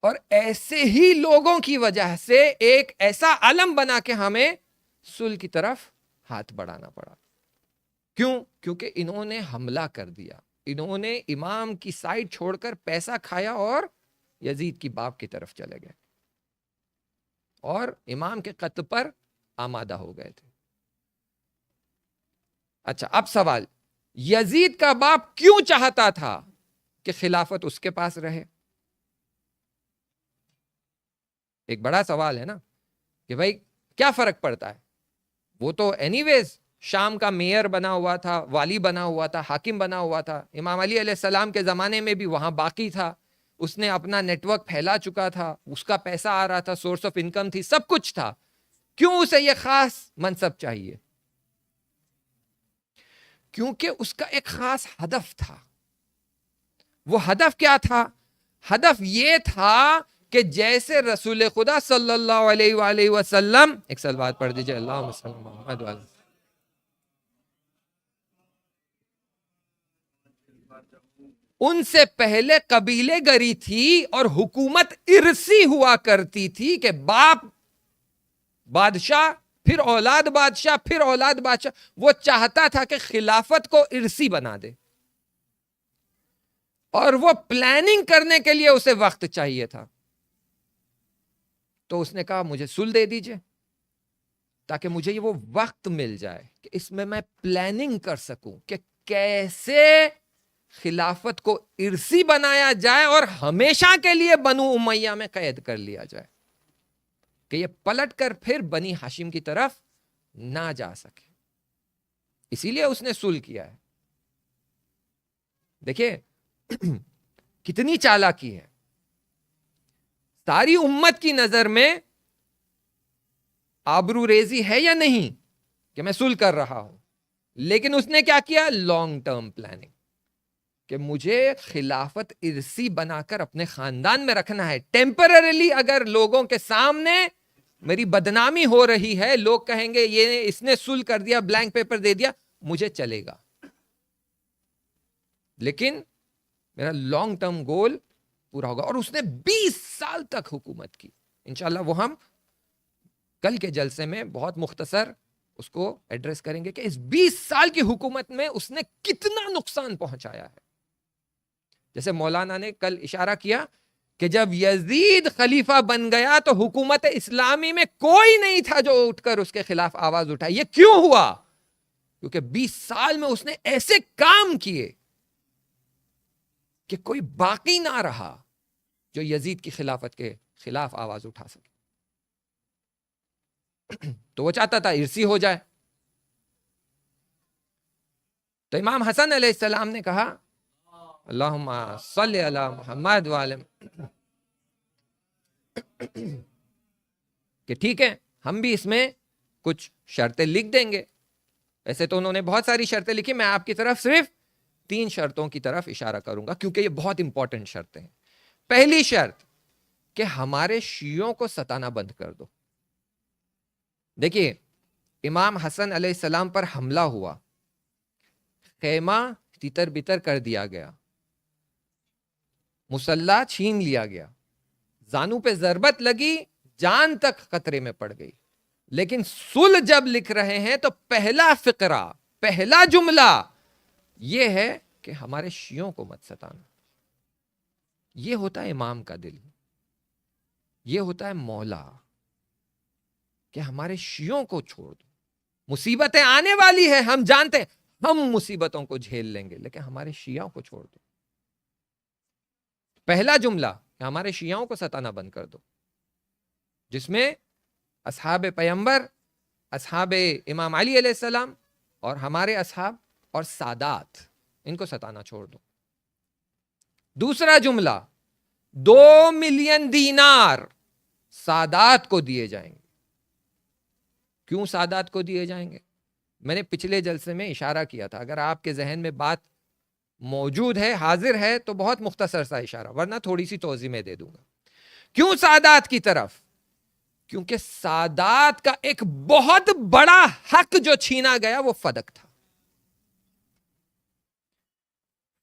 اور ایسے ہی لوگوں کی وجہ سے ایک ایسا علم بنا کہ ہمیں صلح کی طرف ہاتھ بڑھانا پڑا. کیوں؟ کیونکہ انہوں نے حملہ کر دیا. انہوں نے امام کی سائڈ چھوڑ کر پیسہ کھایا اور یزید کی باپ کی طرف چلے گئے اور امام کے قتل پر آمادہ ہو گئے تھے. اچھا، اب سوال، یزید کا باپ کیوں چاہتا تھا کہ خلافت اس کے پاس رہے؟ ایک بڑا سوال ہے نا کہ بھائی کیا فرق پڑتا ہے؟ وہ تو اینی ویز شام کا میئر بنا ہوا تھا، والی بنا ہوا تھا، حاکم بنا ہوا تھا. امام علی علیہ السلام کے زمانے میں بھی وہاں باقی تھا. اس نے اپنا نیٹ ورک پھیلا چکا تھا، اس کا پیسہ آ رہا تھا، سورس آف انکم تھی، سب کچھ تھا. کیوں اسے یہ خاص منصب چاہیے؟ کیونکہ اس کا ایک خاص ہدف تھا. وہ ہدف کیا تھا؟ ہدف یہ تھا کہ جیسے رسول خدا صلی اللہ علیہ وآلہ وسلم، ایک صلوات پڑھ دیجئے، اللہم صلی محمد وآلہ. ان سے پہلے قبیلے گری تھی اور حکومت ارثی ہوا کرتی تھی کہ باپ بادشاہ، پھر اولاد بادشاہ، پھر اولاد بادشاہ. وہ چاہتا تھا کہ خلافت کو ارثی بنا دے، اور وہ پلاننگ کرنے کے لیے اسے وقت چاہیے تھا. تو اس نے کہا مجھے صلح دے دیجئے تاکہ مجھے وہ وقت مل جائے کہ اس میں پلاننگ کر سکوں کہ کیسے خلافت کو ارثی بنایا جائے اور ہمیشہ کے لیے بنو امیہ میں قید کر لیا جائے کہ یہ پلٹ کر پھر بنی ہاشم کی طرف نہ جا سکے. اسی لیے اس نے صلح کیا ہے. دیکھیے کتنی چالاکی ہے. ساری امت کی نظر میں آبرو ریزی ہے یا نہیں کہ میں صلح کر رہا ہوں، لیکن اس نے کیا کیا؟ لانگ ٹرم پلاننگ کہ مجھے خلافت ارثی بنا کر اپنے خاندان میں رکھنا ہے. ٹیمپرریلی اگر لوگوں کے سامنے میری بدنامی ہو رہی ہے، لوگ کہیں گے یہ اس نے صلح کر دیا، بلینک پیپر دے دیا، مجھے چلے گا، لیکن میرا لانگ ٹرم گول پورا ہوگا. اور اس نے 20 سال تک حکومت کی. انشاءاللہ وہ ہم کل کے جلسے میں بہت مختصر اس کو ایڈریس کریں گے کہ اس 20 سال کی حکومت میں اس نے کتنا نقصان پہنچایا ہے. جیسے مولانا نے کل اشارہ کیا کہ جب یزید خلیفہ بن گیا تو حکومت اسلامی میں کوئی نہیں تھا جو اٹھ کر اس کے خلاف آواز اٹھائے. یہ کیوں ہوا؟ کیونکہ 20 سال میں اس نے ایسے کام کیے کہ کوئی باقی نہ رہا جو یزید کی خلافت کے خلاف آواز اٹھا سکے. تو وہ چاہتا تھا ارسی ہو جائے. تو امام حسن علیہ السلام نے کہا اللہم صلی علی محمد وعلی کہ ٹھیک ہے ہم بھی اس میں کچھ شرطیں لکھ دیں گے. ایسے تو انہوں نے بہت ساری شرطیں لکھی, میں آپ کی طرف صرف 3 شرطوں کی طرف اشارہ کروں گا کیونکہ یہ بہت امپورٹنٹ شرطیں ہیں. پہلی شرط کہ ہمارے شیعوں کو ستانا بند کر دو. دیکھیے امام حسن علیہ السلام پر حملہ ہوا, خیمہ تیتر بتر کر دیا گیا, مسلح چھین لیا گیا, زانو پہ ضربت لگی, جان تک خطرے میں پڑ گئی. لیکن صلح جب لکھ رہے ہیں تو پہلا فقرہ, پہلا جملہ یہ ہے کہ ہمارے شیعوں کو مت ستانا. یہ ہوتا ہے امام کا دل, یہ ہوتا ہے مولا کہ ہمارے شیعوں کو چھوڑ دو. مصیبتیں آنے والی ہے, ہم جانتے ہیں, ہم مصیبتوں کو جھیل لیں گے, لیکن ہمارے شیعوں کو چھوڑ دو. پہلا جملہ کہ ہمارے شیعوں کو ستانا بند کر دو, جس میں اصحاب پیغمبر, اصحاب امام علی علیہ السلام اور ہمارے اصحاب اور سادات, ان کو ستانا چھوڑ دو. دوسرا جملہ 2 ملین دینار سادات کو دیے جائیں گے. کیوں سادات کو دیے جائیں گے؟ میں نے پچھلے جلسے میں اشارہ کیا تھا, اگر آپ کے ذہن میں بات موجود ہے, حاضر ہے, تو بہت مختصر سا اشارہ, ورنہ تھوڑی سی توضیح میں دے دوں گا. کیوں سادات کی طرف؟ کیونکہ سادات کا ایک بہت بڑا حق جو چھینا گیا وہ فدق تھا.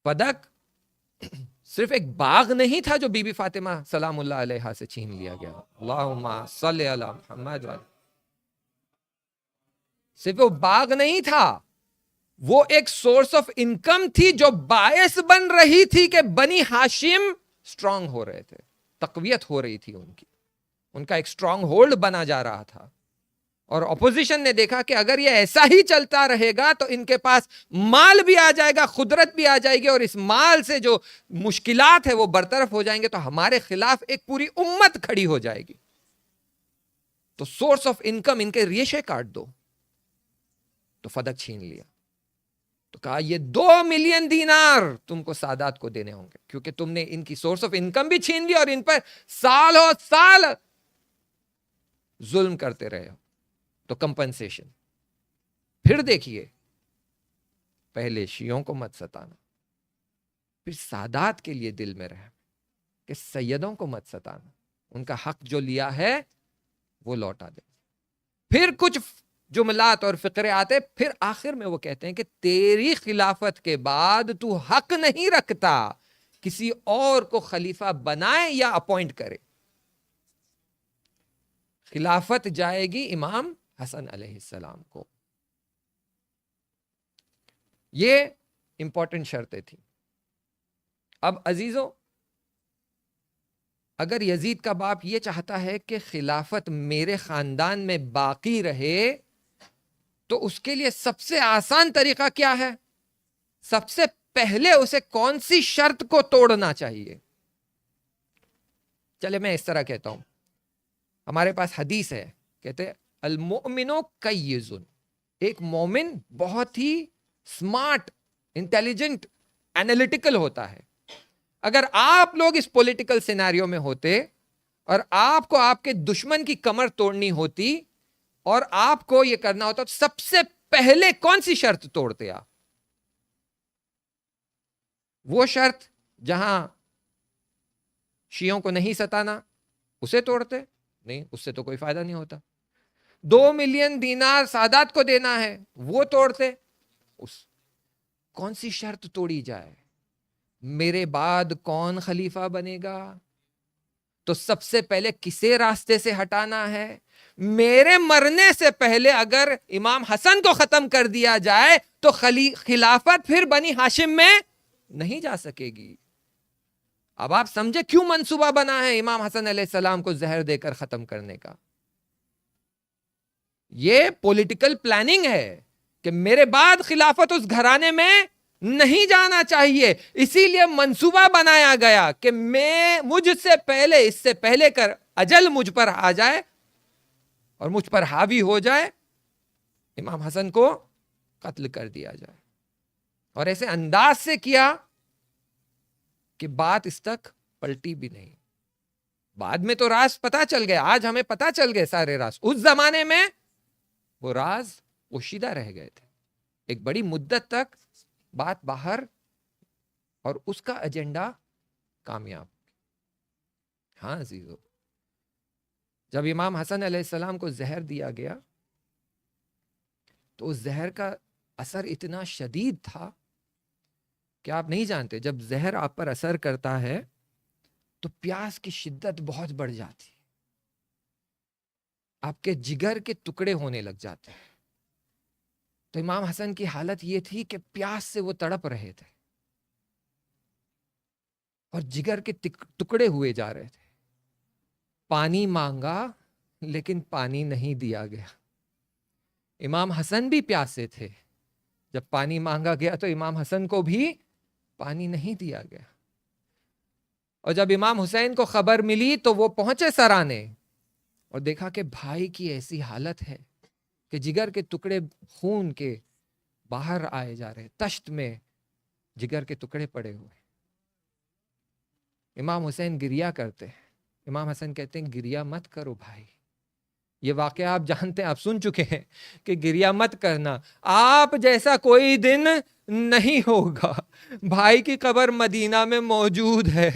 فدق صرف ایک باغ نہیں تھا جو بی بی فاطمہ سلام اللہ علیہا سے چھین لیا گیا. اللہم صلی علی محمد. صرف وہ باغ نہیں تھا, وہ ایک سورس آف انکم تھی جو باعث بن رہی تھی کہ بنی ہاشم سٹرونگ ہو رہے تھے, تقویت ہو رہی تھی ان کا ایک سٹرونگ ہولڈ بنا جا رہا تھا. اور اپوزیشن نے دیکھا کہ اگر یہ ایسا ہی چلتا رہے گا تو ان کے پاس مال بھی آ جائے گا, قدرت بھی آ جائے گی, اور اس مال سے جو مشکلات ہے وہ برطرف ہو جائیں گے, تو ہمارے خلاف ایک پوری امت کھڑی ہو جائے گی. تو سورس آف انکم ان کے ریشے کاٹ دو. تو فدق چھین لیا, تو کہا یہ 2 ملین دینار تم کو سادات کو دینے ہوں گے, کیونکہ تم نے ان کی سورس آف انکم بھی چھین لی اور ان پر سالوں سال ظلم کرتے رہے ہو, تو کمپنسیشن. پھر دیکھیے, پہلے شیعوں کو مت ستانا, پھر سادات کے لیے دل میں رہے کہ سیدوں کو مت ستانا, ان کا حق جو لیا ہے وہ لوٹا دے. پھر کچھ جملات اور فقرے آتے, پھر آخر میں وہ کہتے ہیں کہ تیری خلافت کے بعد تو حق نہیں رکھتا کسی اور کو خلیفہ بنائے یا اپوائنٹ کرے. خلافت جائے گی امام حسن علیہ السلام کو. یہ امپورٹنٹ شرطیں تھیں. اب عزیزو, اگر یزید کا باپ یہ چاہتا ہے کہ خلافت میرے خاندان میں باقی رہے, تو اس کے لیے سب سے آسان طریقہ کیا ہے؟ سب سے پہلے اسے کون سی شرط کو توڑنا چاہیے؟ چلے میں اس طرح کہتا ہوں, ہمارے پاس حدیث ہے, کہتے المؤمن کیز, ایک مومن بہت ہی سمارٹ, انٹیلیجنٹ, اینالیٹیکل ہوتا ہے. اگر آپ لوگ اس پولیٹیکل سیناریو میں ہوتے اور آپ کو آپ کے دشمن کی کمر توڑنی ہوتی اور آپ کو یہ کرنا ہوتا, تو سب سے پہلے کون سی شرط توڑتے آپ؟ وہ شرط جہاں شیعوں کو نہیں ستانا اسے توڑتے؟ نہیں, اس سے تو کوئی فائدہ نہیں ہوتا. 2 ملین دینار سادات کو دینا ہے, وہ توڑتے. کون سی شرط توڑی جائے؟ میرے بعد کون خلیفہ بنے گا, تو سب سے پہلے کسے راستے سے ہٹانا ہے؟ میرے مرنے سے پہلے اگر امام حسن کو ختم کر دیا جائے تو خلافت پھر بنی ہاشم میں نہیں جا سکے گی. اب آپ سمجھے کیوں منصوبہ بنا ہے امام حسن علیہ السلام کو زہر دے کر ختم کرنے کا. یہ پولیٹیکل پلاننگ ہے کہ میرے بعد خلافت اس گھرانے میں نہیں جانا چاہیے, اسی لیے منصوبہ بنایا گیا کہ مجھ سے پہلے, اس سے پہلے کر اجل مجھ پر آ جائے اور مجھ پر حاوی ہو جائے، امام حسن کو قتل کر دیا جائے. اور ایسے انداز سے کیا کہ بات اس تک پلٹی بھی نہیں. بعد میں تو راز پتا چل گئے، آج ہمیں پتا چل گئے سارے راز. اس زمانے میں وہ راز پوشیدہ رہ گئے تھے. ایک بڑی مدت تک بات باہر، اور اس کا ایجنڈا کامیاب. ہاں عزیزو، جب امام حسن علیہ السلام کو زہر دیا گیا تو اس زہر کا اثر اتنا شدید تھا کہ آپ نہیں جانتے، جب زہر آپ پر اثر کرتا ہے تو پیاس کی شدت بہت بڑھ جاتی ہے، آپ کے جگر کے ٹکڑے ہونے لگ جاتے ہیں. تو امام حسن کی حالت یہ تھی کہ پیاس سے وہ تڑپ رہے تھے اور جگر کے ٹکڑے ہوئے جا رہے تھے. پانی مانگا لیکن پانی نہیں دیا گیا. امام حسن بھی پیاسے تھے، جب پانی مانگا گیا تو امام حسن کو بھی پانی نہیں دیا گیا. اور جب امام حسین کو خبر ملی تو وہ پہنچے سرانے اور دیکھا کہ بھائی کی ایسی حالت ہے کہ جگر کے ٹکڑے خون کے باہر آئے جا رہے، تشت میں جگر کے ٹکڑے پڑے ہوئے. امام حسین گریا کرتے ہیں. امام حسن کہتے ہیں گریا مت کرو بھائی. یہ واقعہ آپ جانتے ہیں، آپ سن چکے ہیں کہ گریا مت کرنا، آپ جیسا کوئی دن نہیں ہوگا. بھائی کی قبر مدینہ میں موجود ہے.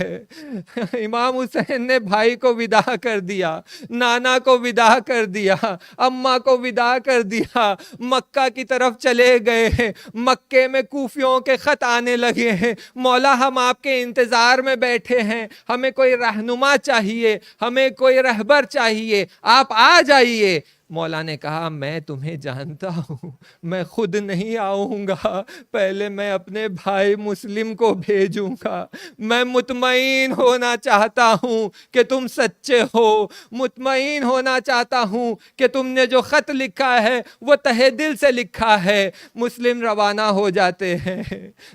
امام حسین نے بھائی کو ودا کر دیا، نانا کو ودا کر دیا، اماں کو ودا کر دیا، مکہ کی طرف چلے گئے. مکے میں کوفیوں کے خط آنے لگے ہیں، مولا ہم آپ کے انتظار میں بیٹھے ہیں، ہمیں کوئی رہنما چاہیے، ہمیں کوئی رہبر چاہیے، آپ آ جائیے. مولا نے کہا میں تمہیں جانتا ہوں، میں خود نہیں آؤں گا، پہلے میں اپنے بھائی مسلم کو بھیجوں گا. میں مطمئن ہونا چاہتا ہوں کہ تم سچے ہو، مطمئن ہونا چاہتا ہوں کہ تم نے جو خط لکھا ہے وہ تہہ دل سے لکھا ہے. مسلم روانہ ہو جاتے ہیں،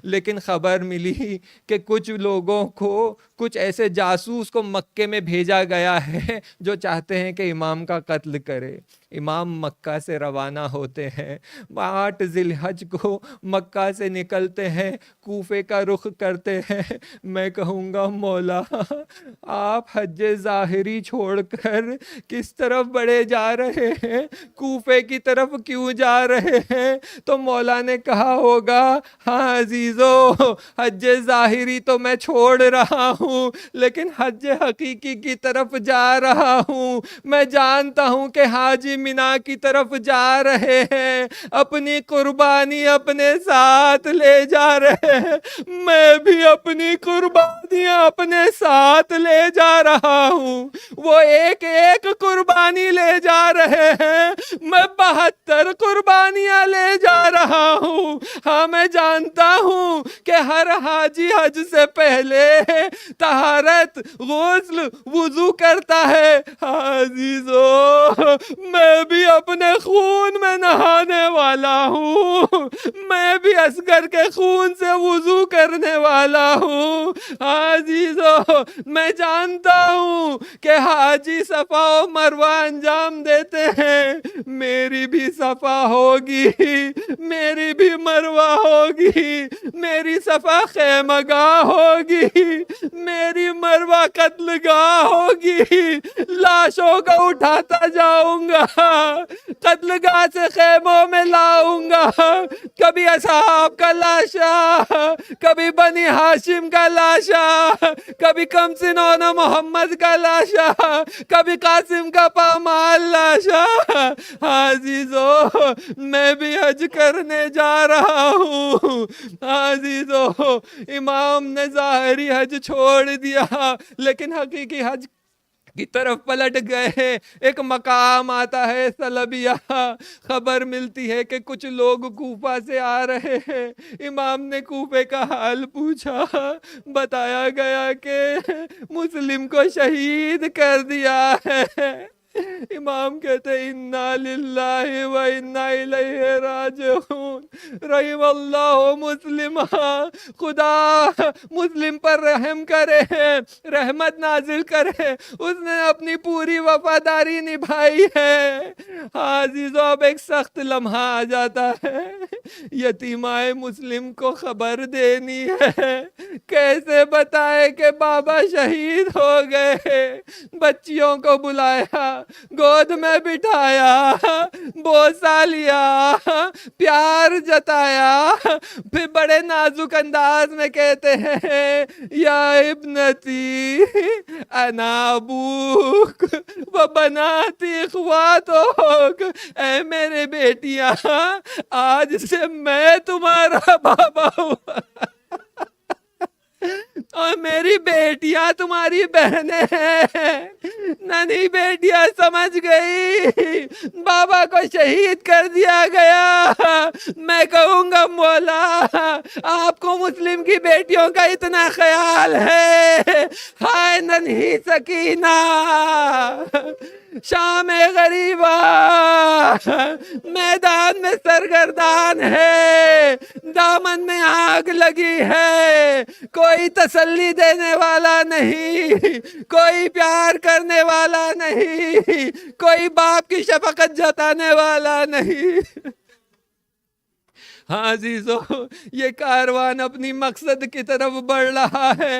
لیکن خبر ملی کہ کچھ لوگوں کو، کچھ ایسے جاسوس کو مکے میں بھیجا گیا ہے جو چاہتے ہیں کہ امام کا قتل کرے. امام مکہ سے روانہ ہوتے ہیں، 8 ذی الحج کو مکہ سے نکلتے ہیں، کوفے کا رخ کرتے ہیں. میں کہوں گا مولا آپ حج ظاہری چھوڑ کر کس طرف بڑھے جا رہے ہیں، کوفے کی طرف کیوں جا رہے ہیں؟ تو مولا نے کہا ہوگا ہاں عزیزو، حج ظاہری تو میں چھوڑ رہا ہوں لیکن حج حقیقی کی طرف جا رہا ہوں. میں جانتا ہوں کہ حاجی مینا کی طرف جا رہے ہیں، اپنی قربانی اپنے ساتھ لے جا رہے ہیں. میں بھی اپنی قربانیاں اپنے ساتھ لے جا رہا ہوں. وہ ایک ایک قربانی لے جا رہے ہیں، میں 72 قربانیاں لے جا رہا ہوں. ہاں میں جانتا ہوں کہ ہر حاجی حج سے پہلے طہارت، غسل، وضو کرتا ہے. عزیزو میں بھی اپنے خون میں نہانے والا ہوں، میں بھی اصغر کے خون سے وضو کرنے والا ہوں. عزیزو میں جانتا ہوں کہ حاجی صفا و مروہ انجام دیتے ہیں، میری بھی صفا ہوگی، میری بھی مروہ ہوگی، میری صفا خیمہ گاہ ہوگی، میری مروہ قتل گاہ ہوگی. لاشوں کو اٹھاتا جاؤں گا، قتل گاہ سے خیموں میں لاؤں گا. کبھی اصحاب کا لاشا، کبھی بنی ہاشم کا لاشا، کبھی کمسنون محمد کا لاشا، کبھی قاسم کا پامال لاشا. عزیزو میں بھی حج کرنے جا رہا ہوں. عزیزو امام نے ظاہری حج چھوڑ دیا لیکن حقیقی حج کی طرف پلٹ گئے. ایک مقام آتا ہے سلبیہ، خبر ملتی ہے کہ کچھ لوگ کوفہ سے آ رہے ہیں. امام نے کوفے کا حال پوچھا، بتایا گیا کہ مسلم کو شہید کر دیا ہے. امام کہتے ہیں انا للہ و انا الیہ راجعون، رحم اللہ مسلم، خدا مسلم پر رحم کرے، رحمت نازل کرے، اس نے اپنی پوری وفاداری نبھائی ہے۔ ہاں عزیزو، اب ایک سخت لمحہ آ جاتا ہے، یتیمائے مسلم کو خبر دینی ہے۔ کیسے بتائے کہ بابا شہید ہو گئے؟ بچیوں کو بلایا، گود میں بٹھایا، بوسا لیا، پیار جتایا، پھر بڑے نازک انداز میں کہتے ہیں یا ابنتی انا ابوک و بناتی اخواتک، اے میرے بیٹیاں، آج سے میں تمہارا بابا ہوں اور میری بیٹیاں تمہاری بہنیں ہیں۔ ننھی بیٹیاں سمجھ گئی بابا کو شہید کر دیا گیا، میں کہوں گا مولا آپ کو مسلم کی بیٹیوں کا اتنا خیال ہے؟ ہائے ننھی سکینہ، شام غریبہ میدان میں سرگردان ہے، دامن میں آگ لگی ہے، کوئی تسلی دینے والا نہیں، کوئی پیار کرنے والا نہیں، کوئی باپ کی شفقت جتانے والا نہیں۔ ہاں عزیزو، یہ کاروان اپنی مقصد کی طرف بڑھ رہا ہے۔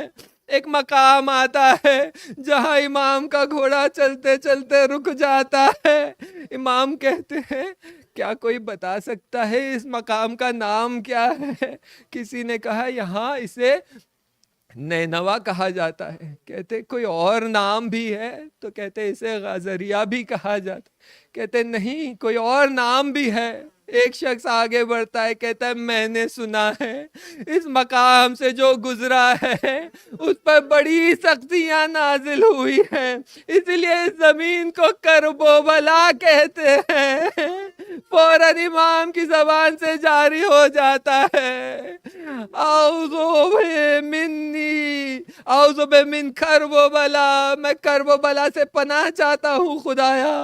ایک مقام آتا ہے جہاں امام کا گھوڑا چلتے چلتے رک جاتا ہے۔ امام کہتے ہیں کیا کوئی بتا سکتا ہے اس مقام کا نام کیا ہے؟ کسی نے کہا یہاں اسے نینوا کہا جاتا ہے۔ کہتے کوئی اور نام بھی ہے؟ تو کہتے اسے غازریہ بھی کہا جاتا ہے۔ کہتے نہیں، کوئی اور نام بھی ہے۔ ایک شخص آگے بڑھتا ہے، کہتا ہے میں نے سنا ہے اس مقام سے جو گزرا ہے اس پر بڑی سختیاں نازل ہوئی ہیں، اس لیے اس زمین کو کرب و بلا کہتے ہیں۔ فوراً امام کی زبان سے جاری ہو جاتا ہے اعوذ منی، اعوذ من کرب و بلا، میں کرب و بلا سے پناہ چاہتا ہوں خدایا۔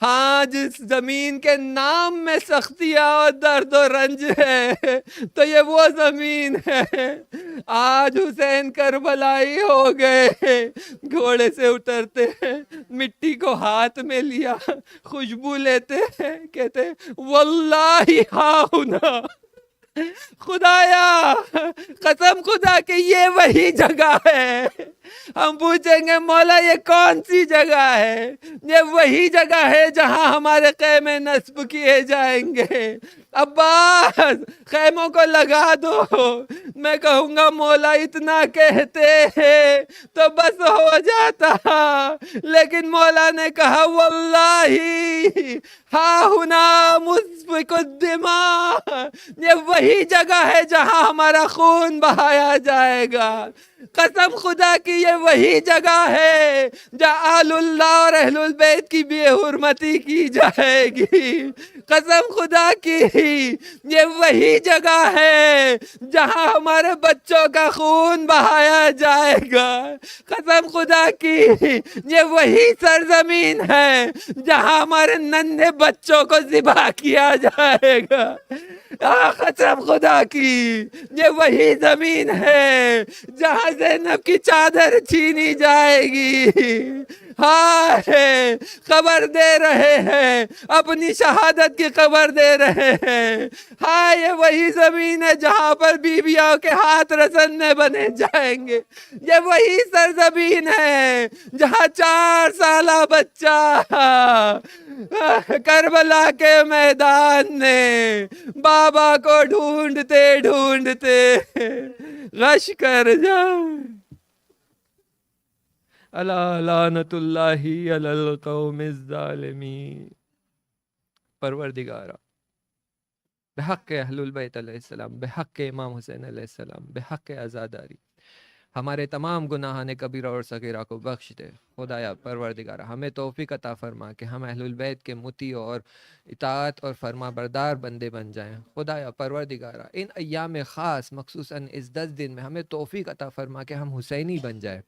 ہاں جس زمین کے نام میں سختیاں اور درد و رنج ہے تو یہ وہ زمین ہے۔ آج حسین کربلائی ہو گئے، گھوڑے سے اترتے ہیں، مٹی کو ہاتھ میں لیا، خوشبو لیتے ہیں، کہتے واللہ ہاں ہونا، خدایا قسم خدا کہ یہ وہی جگہ ہے۔ ہم پوچھیں گے مولا یہ کون سی جگہ ہے؟ یہ وہی جگہ ہے جہاں ہمارے خیمے نصب کیے جائیں گے۔ عباس خیموں کو لگا دو۔ میں کہوں گا مولا اتنا کہتے ہیں تو بس ہو جاتا، لیکن مولا نے کہا واللہ ہاں ہونا مسفک الدماء، یہ وہی جگہ ہے جہاں ہمارا خون بہایا جائے گا۔ قسم خدا کی یہ وہی جگہ ہے جہاں آل اللہ اور اہل البیت کی بے حرمتی کی جائے گی۔ قسم خدا کی یہ وہی جگہ ہے جہاں ہمارے بچوں کا خون بہایا جائے گا۔ قسم خدا کی یہ وہی سرزمین ہے جہاں ہمارے ننھے بچوں کو ذبح کیا جائے گا۔ قسم خدا کی یہ وہی زمین ہے جہاں زینب کی چادر چھینی جائے گی۔ ہائے خبر دے رہے ہیں، اپنی شہادت کی خبر دے رہے ہیں۔ ہائے یہ وہی زمین ہے جہاں پر بیویوں کے ہاتھ رسنے بنے جائیں گے۔ یہ وہی سرزمین ہے جہاں 4 سالہ بچہ کربلا کے میدان نے بابا کو ڈھونڈتے ڈھونڈتے غش کر جائے۔ الا لعنت اللہ علی القوم الظالمین۔ پروردگارا بحق اہل البیت علیہ السلام، بحق امام حسین علیہ السلام، بحق عزاداری ہمارے تمام گناہان کبیرہ اور صغیرہ کو بخش دے۔ خدایا پروردگارہ ہمیں توفیق عطا فرما کہ ہم اہل البیت کے مطیع اور اطاعت اور فرما بردار بندے بن جائیں۔ خدایا پروردگارہ ان ایام خاص مخصوصاً اس 10 دن میں ہمیں توفیق عطا فرما کہ ہم حسینی بن جائیں۔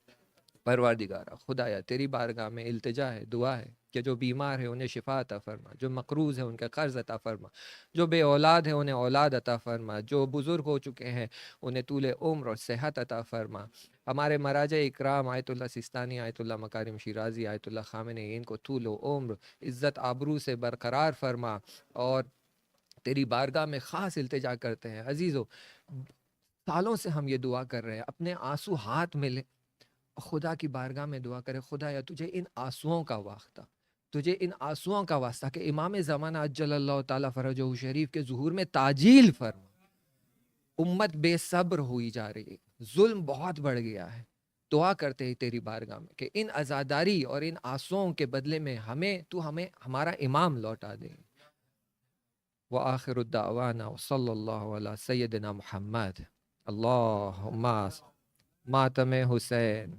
پروردگارہ خدایا تیری بارگاہ میں التجا ہے، دعا ہے کہ جو بیمار ہے انہیں شفا عطا فرما، جو مقروض ہے ان کا قرض عطا فرما، جو بے اولاد ہے انہیں اولاد عطا فرما، جو بزرگ ہو چکے ہیں انہیں طول عمر اور صحت عطا فرما، ہمارے مراجع اکرام آیت اللہ سستانی، آیت اللہ مکارم شیرازی، آیت اللہ خامنئی، ان کو طول و عمر عزت آبرو سے برقرار فرما، اور تیری بارگاہ میں خاص التجا کرتے ہیں عزیزو، سالوں سے ہم یہ دعا کر رہے ہیں، اپنے آنسو ہاتھ میں لے، خدا کی بارگاہ میں دعا کرے، خدا یا تجھے ان آنسوؤں کا واسطہ، تجھے ان آنسوؤں کا واسطہ کہ امام زمانہ عجل اللہ تعالیٰ فرجہ شریف کے ظہور میں تاجیل فرما، امت بے صبر ہوئی جا رہی ہے، ظلم بہت بڑھ گیا ہے، دعا کرتے ہیں تیری بارگاہ میں کہ ان عزاداری اور ان آنسوؤں کے بدلے میں تو ہمیں ہمارا امام لوٹا دے۔ وآخر الدعوانا وصلی اللہ علی سیدنا محمد۔ اللہم ماتم حسین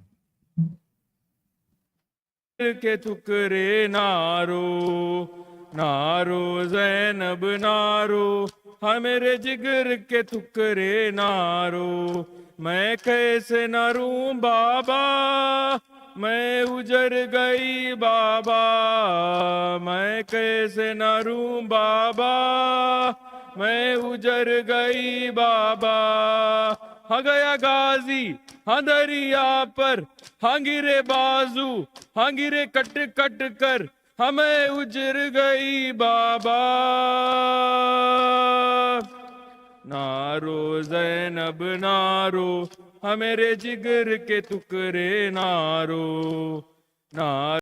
کے ٹکڑے نارو نارو زینب نارو، ہمارے جگر کے ٹکڑے نارو، میں کیسے نہ روں بابا، میں اجڑ گئی بابا، میں کیسے نہ روں بابا، میں اجڑ گئی بابا، ہاں گیا غازی ہاں دریا پر، ہاں گرے بازو ہاں گرے کٹ کٹ کر، ہمیں اجڑ گئی بابا، نارو زینب نارو، ہمارے جگر کے ٹکڑے نارو نارو۔